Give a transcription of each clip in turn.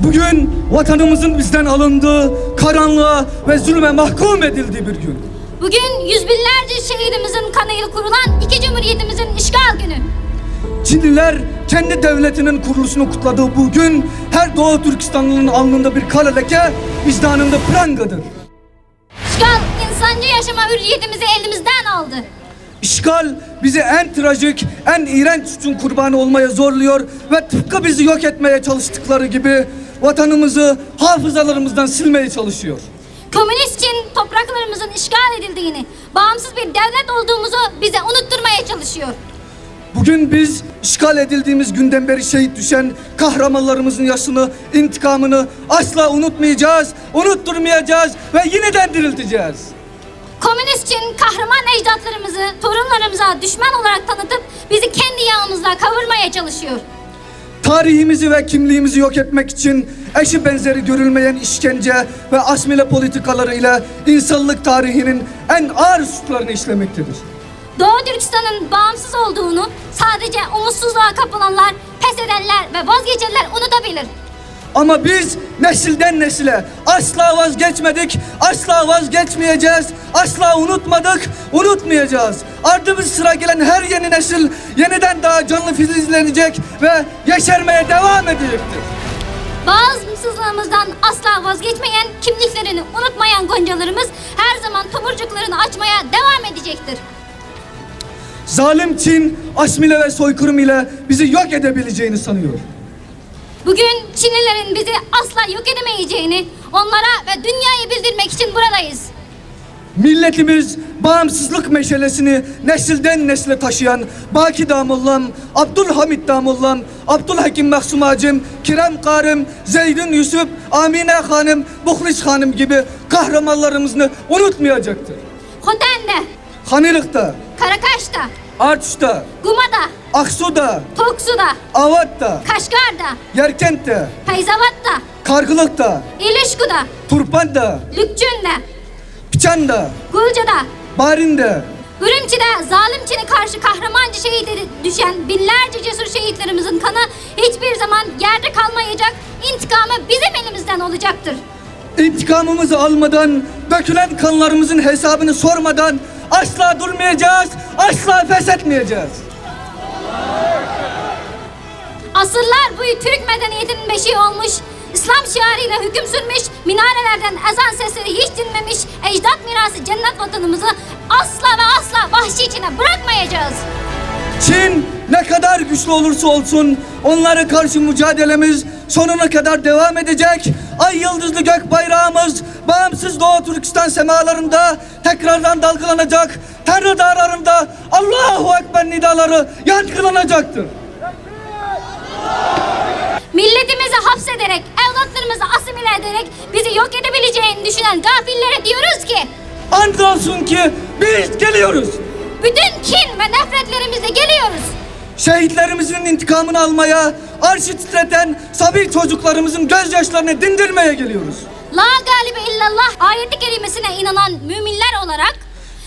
Bugün vatanımızın bizden alındığı, karanlığa ve zulme mahkum edildiği bir gün. Bugün yüz binlerce şehidimizin kanıyla kurulan iki cumhuriyetimizin işgal günü. Çinliler kendi devletinin kuruluşunu kutladığı bu gün her Doğu Türkistanlı'nın alnında bir kara leke, vicdanında prangadır. İşgal insancı yaşama hürriyetimizi elimizden aldı. İşgal bizi en trajik, en iğrenç suçun kurbanı olmaya zorluyor ve tıpkı bizi yok etmeye çalıştıkları gibi vatanımızı hafızalarımızdan silmeye çalışıyor. Komünist Çin topraklarımızın işgal edildiğini, bağımsız bir devlet olduğumuzu bize unutturmaya çalışıyor. Bugün biz işgal edildiğimiz günden beri şehit düşen kahramanlarımızın yaşını, intikamını asla unutmayacağız, unutturmayacağız ve yeniden dirilteceğiz. Komünist Çin kahraman ecdatlarımızı torunlarımıza düşman olarak tanıtıp bizi kendi yağımızla kavurmaya çalışıyor. Tarihimizi ve kimliğimizi yok etmek için eşi benzeri görülmeyen işkence ve asimile politikalarıyla insanlık tarihinin en ağır suçlarını işlemektedir. Doğu Türkistan'ın bağımsız olduğunu sadece umutsuzluğa kapılanlar, pes edenler ve vazgeçenler unutabilir. Ama biz nesilden nesile asla vazgeçmedik, asla vazgeçmeyeceğiz, asla unutmadık, unutmayacağız. Ardımız sıra gelen her yeni nesil yeniden daha canlı filizlenecek ve yeşermeye devam edecektir. Bağımsızlığımızdan asla vazgeçmeyen, kimliklerini unutmayan goncalarımız her zaman tomurcuklarını açmaya devam edecektir. Zalim Çin, asimile ve soykırım ile bizi yok edebileceğini sanıyor. Bugün Çinlilerin bizi asla yok edemeyeceğini onlara ve dünyaya bildirmek için buradayız. Milletimiz bağımsızlık meşalesini nesilden nesile taşıyan Baki Damullam, Abdülhamid Damullam, Abdülhakim Mahsum Acım, Kirem Karım, Zeydin Yusuf, Amine Hanım, Muhlis Hanım gibi kahramanlarımızı unutmayacaktır. Hoten'de, Hanilik'te, Karakaş'ta, Artuş'ta, Guma'da, Aksu'da, Toksu'da, Avat'ta, Kaşgar'da, Yerkent'te, Feyzavat'ta, Kargılık'ta, İlişku'da, Turpan'da, Lükçün'de, Piçan'da, Gulca'da, Barin'de, Ürümçi'de zalim Çin'e karşı kahramanca şehit düşen binlerce cesur şehitlerimizin kanı hiçbir zaman yerde kalmayacak, intikamı bizim elimizden olacaktır. İntikamımızı almadan, dökülen kanlarımızın hesabını sormadan asla durmayacağız, asla feshetmeyeceğiz. Asırlar boyu Türk medeniyetinin beşiği olmuş, İslam şiarıyla hüküm sürmüş, minarelerden ezan sesleri hiç dinmemiş, ecdat mirası cennet vatanımızı asla ve asla vahşi içine bırakmayacağız. Çin ne kadar güçlü olursa olsun onlara karşı mücadelemiz sonuna kadar devam edecek. Ay yıldızlı gök bayrağımız bağımsız Doğu Türkistan semalarında tekrardan dalgalanacak. Tanrı dağlarında Allahu Ekber nidaları yankılanacaktır. Milletimizi hapsederek, evlatlarımızı asimile ederek bizi yok edebileceğini düşünen gafillere diyoruz ki Andolsun ki biz geliyoruz. bütün kin ve nefretlerimizle geliyoruz. Şehitlerimizin intikamını almaya, arşı titreten sabi çocuklarımızın gözyaşlarını dindirmeye geliyoruz. La galibe illallah ayeti kerimesine inanan müminler olarak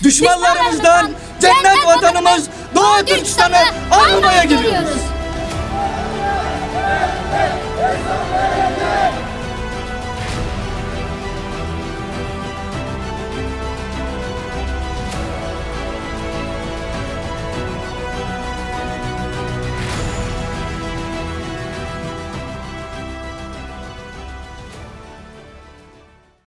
Düşmanlarımızdan cennet vatanımız Doğu Türkistan'ı almaya geliyoruz.